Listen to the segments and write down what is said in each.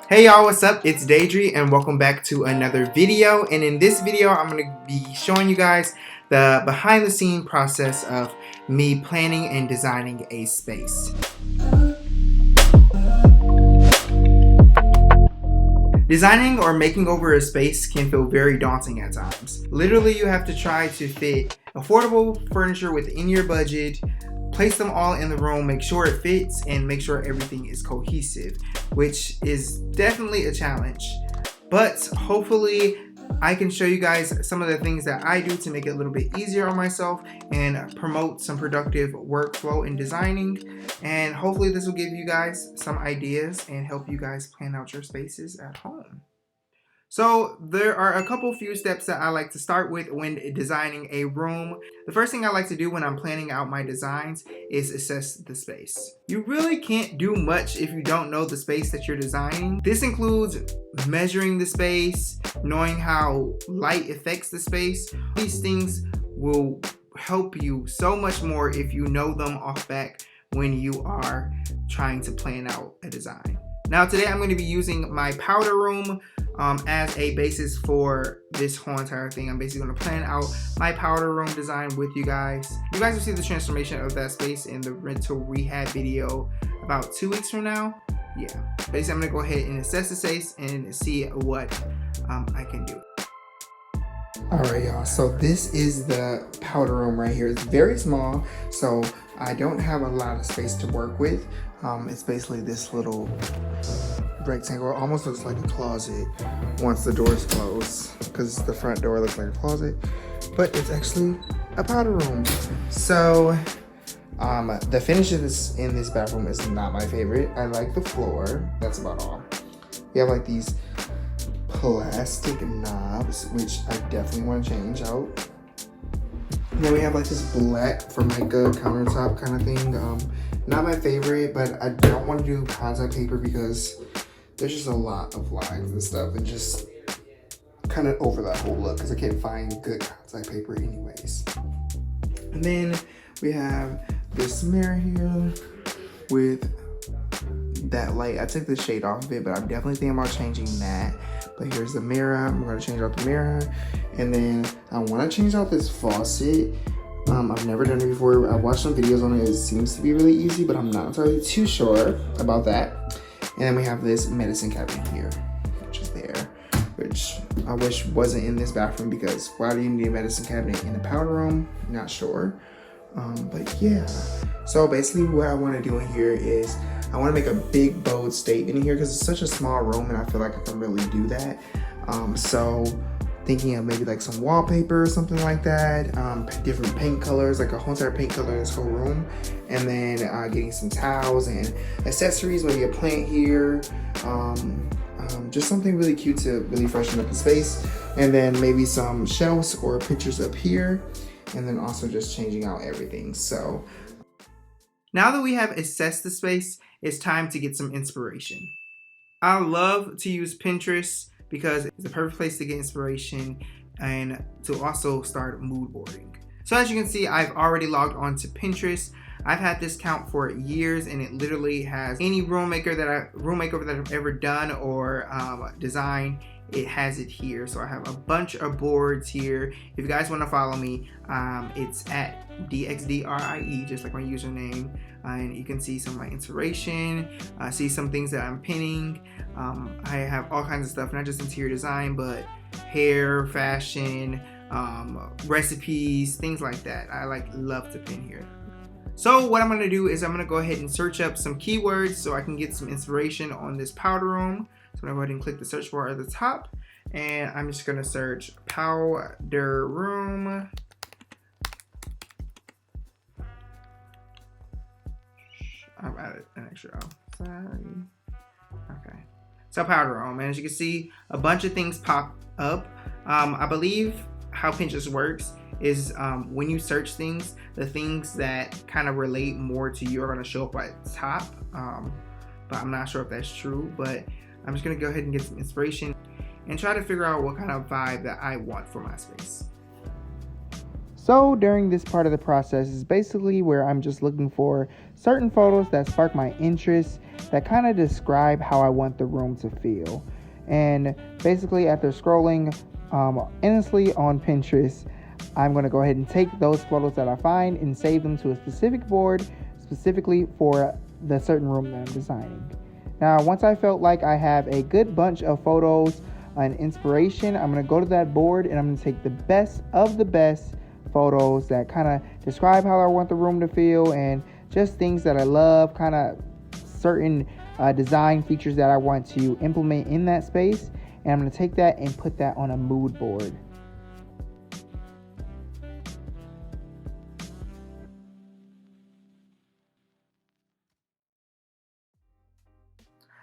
Hey y'all, what's up? It's Daedry and welcome back to another video. And in this video, I'm going to be showing you guys the behind the scene process of me planning and designing a space. Designing or making over a space can feel very daunting at times. Literally, you have to try to fit affordable furniture within your budget, place them all in the room, make sure it fits, and make sure everything is cohesive, which is definitely a challenge. But hopefully I can show you guys some of the things that I do to make it a little bit easier on myself and promote some productive workflow in designing. And hopefully this will give you guys some ideas and help you guys plan out your spaces at home. So there are a few steps that I like to start with when designing a room. The first thing I like to do when I'm planning out my designs is assess the space. You really can't do much if you don't know the space that you're designing. This includes measuring the space, knowing how light affects the space. These things will help you so much more if you know them off back when you are trying to plan out a design. Now today I'm going to be using my powder room as a basis for this whole entire thing. I'm basically going to plan out my powder room design with you guys. You guys will see the transformation of that space in the rental rehab video about 2 weeks from now. Yeah, basically I'm going to go ahead and assess the space and see what I can do. Alright y'all, so this is the powder room right here. It's very small, so I don't have a lot of space to work with. It's basically this little rectangle. It almost looks like a closet once the doors close, because the front door looks like a closet, but it's actually a powder room. So the finish of in this bathroom is not my favorite. I like the floor, that's about all. We have like these plastic knobs, which I definitely want to change out. And then we have like this black Formica countertop kind of thing. Not my favorite, but I don't want to do contact paper because there's just a lot of lines and stuff and just kind of over that whole look because I can't find good contact paper anyways. And then we have this mirror here with that light. I took the shade off of it, but I'm definitely thinking about changing that. But here's the mirror. I'm going to change out the mirror. And then I want to change out this faucet. I've never done it before. I've watched some videos on it. It seems to be really easy, but I'm not entirely too sure about that. And then we have this medicine cabinet here, which is there, which I wish wasn't in this bathroom because why do you need a medicine cabinet in a powder room? Not sure. But yeah. So basically what I want to do in here is I want to make a big bold statement in here because it's such a small room and I feel like I can really do that. So thinking of maybe like some wallpaper or something like that, different paint colors, like a whole entire paint color in this whole room, and then getting some towels and accessories, maybe a plant here, just something really cute to really freshen up the space, and then maybe some shelves or pictures up here, and then also just changing out everything. So now that we have assessed the space, it's time to get some inspiration. I love to use Pinterest because it's the perfect place to get inspiration and to also start mood boarding. So as you can see, I've already logged on to Pinterest. I've had this account for years and it literally has any room makeover that I've ever done or designed. It has it here. So I have a bunch of boards here. If you guys want to follow me, it's at DXDRIE, just like my username. And you can see some of my inspiration, see some things that I'm pinning. I have all kinds of stuff, not just interior design, but hair, fashion, recipes, things like that. I love to pin here. So what I'm going to do is I'm going to go ahead and search up some keywords so I can get some inspiration on this powder room. So I'm going to go ahead and click the search bar at the top, and I'm just going to search powder room. I've added an extra O. Sorry. Okay. So powder room, and as you can see, a bunch of things pop up. I believe how Pinterest works is when you search things, the things that kind of relate more to you are going to show up at the top. But I'm not sure if that's true, but I'm just going to go ahead and get some inspiration and try to figure out what kind of vibe that I want for my space. So during this part of the process is basically where I'm just looking for certain photos that spark my interest that kind of describe how I want the room to feel. And basically, after scrolling endlessly on Pinterest, I'm going to go ahead and take those photos that I find and save them to a specific board specifically for the certain room that I'm designing. Now, once I felt like I have a good bunch of photos and inspiration, I'm going to go to that board and I'm going to take the best of the best photos that kind of describe how I want the room to feel and just things that I love, kind of certain design features that I want to implement in that space. And I'm going to take that and put that on a mood board.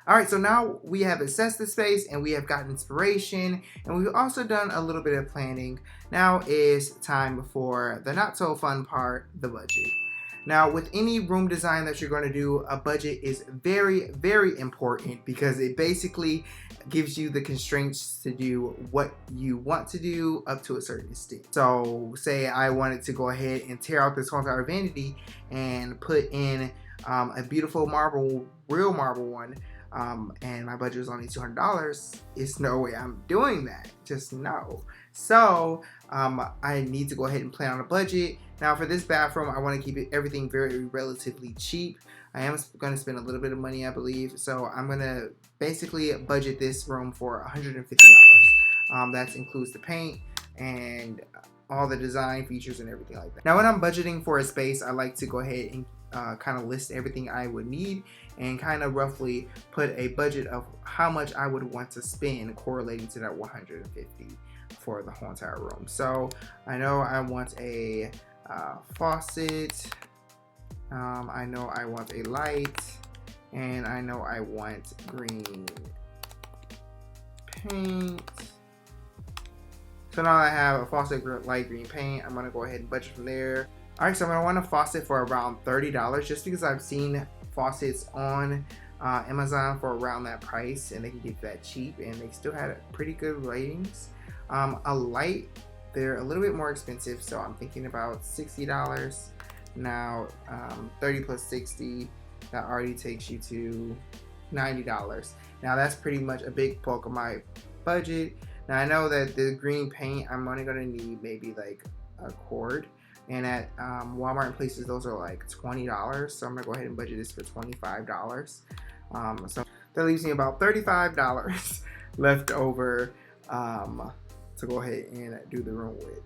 All right, so now we have assessed the space and we have gotten inspiration and we've also done a little bit of planning. Now is time for the not so fun part, the budget. Now, with any room design that you're going to do, a budget is very, very important because it basically gives you the constraints to do what you want to do up to a certain extent. So say I wanted to go ahead and tear out this whole entire vanity and put in a beautiful marble, real marble one, and my budget was only $200, it's no way I'm doing that. Just no. So I need to go ahead and plan on a budget. Now for this bathroom, I want to keep everything very relatively cheap. I am going to spend a little bit of money, I believe. So I'm going to basically budget this room for $150. That includes the paint and all the design features and everything like that. Now when I'm budgeting for a space, I like to go ahead and kind of list everything I would need and kind of roughly put a budget of how much I would want to spend correlating to that 150 for the whole entire room. So I know I want a faucet, I know I want a light, and I know I want green paint. So now I have a faucet, light green paint. I'm gonna go ahead and budget from there. All right, so I'm gonna want a faucet for around $30 just because I've seen faucets on Amazon for around that price and they can get that cheap and they still had pretty good ratings. A light, they're a little bit more expensive, so I'm thinking about $60. Now 30 plus 60, that already takes you to $90. Now that's pretty much a big bulk of my budget. Now I know that the green paint, I'm only gonna need maybe like a cord. And at Walmart and places, those are like $20. So I'm gonna go ahead and budget this for $25. So that leaves me about $35 left over to go ahead and do the room with.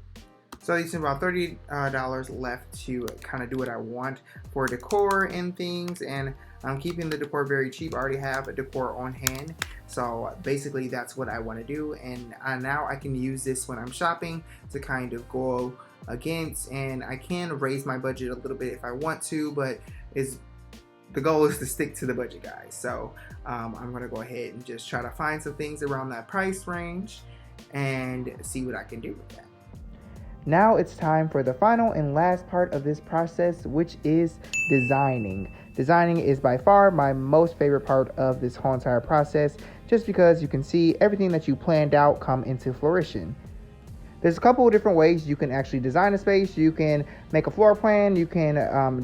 So it's about $30 left to kind of do what I want for decor and things. And I'm keeping the decor very cheap. I already have a decor on hand. So basically that's what I want to do. And now I can use this when I'm shopping to kind of go against, and I can raise my budget a little bit if I want to, but the goal is to stick to the budget, guys. So I'm gonna go ahead and just try to find some things around that price range and see what I can do with that. Now it's time for the final and last part of this process, which is designing. Designing is by far my most favorite part of this whole entire process, just because you can see everything that you planned out come into fruition. There's a couple of different ways you can actually design a space. You can make a floor plan, you can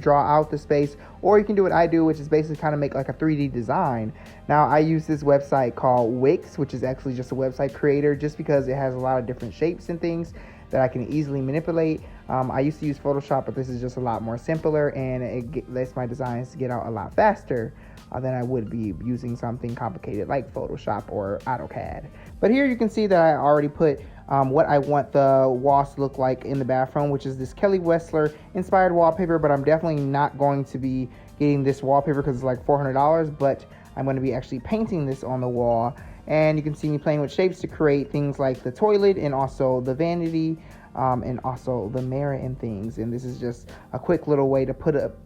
draw out the space, or you can do what I do, which is basically kind of make like a 3D design. Now I use this website called Wix, which is actually just a website creator, just because it has a lot of different shapes and things that I can easily manipulate. I used to use Photoshop, but this is just a lot more simpler, and it lets my designs get out a lot faster than I would be using something complicated like Photoshop or AutoCAD. But here you can see that I already put what I want the walls to look like in the bathroom, which is this Kelly Wessler inspired wallpaper, but I'm definitely not going to be getting this wallpaper because it's like $400, but I'm going to be actually painting this on the wall. And you can see me playing with shapes to create things like the toilet and also the vanity and also the mirror and things. And this is just a quick little way to put up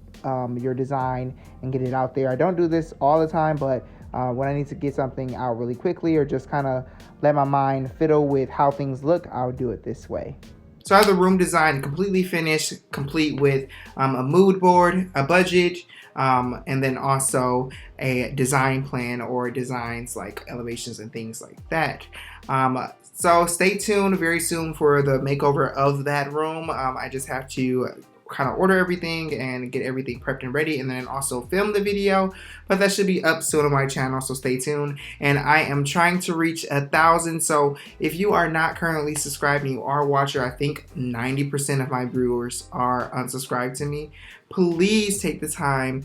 your design and get it out there. I don't do this all the time, but when I need to get something out really quickly or just kind of let my mind fiddle with how things look, I'll do it this way. So I have the room design completely finished, complete with a mood board, a budget, and then also a design plan or designs like elevations and things like that. So stay tuned very soon for the makeover of that room. I just have to kind of order everything and get everything prepped and ready, and then also film the video. But that should be up soon on my channel, so stay tuned. And I am trying to reach 1,000, so if you are not currently subscribed and you are a watcher, I think 90% of my viewers are unsubscribed to me. Please take the time,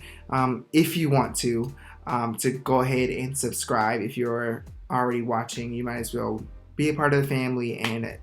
if you want to go ahead and subscribe. If you're already watching, you might as well be a part of the family and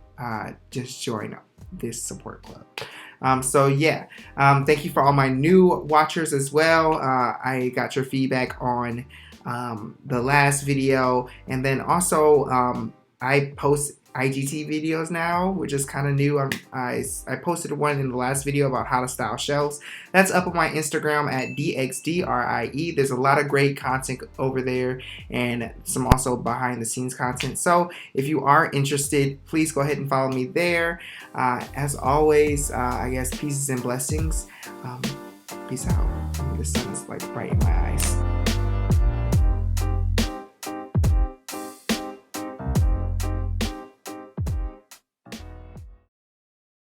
just join this support club. So yeah, thank you for all my new watchers as well. I got your feedback on the last video, and then also I post IGT videos now, which is kind of new. I posted one in the last video about how to style shelves. That's up on my Instagram at DXDRIE. There's a lot of great content over there, and some also behind the scenes content. So if you are interested, please go ahead and follow me there. As always, I guess pieces and blessings. Peace out. The sun is like bright in my eyes.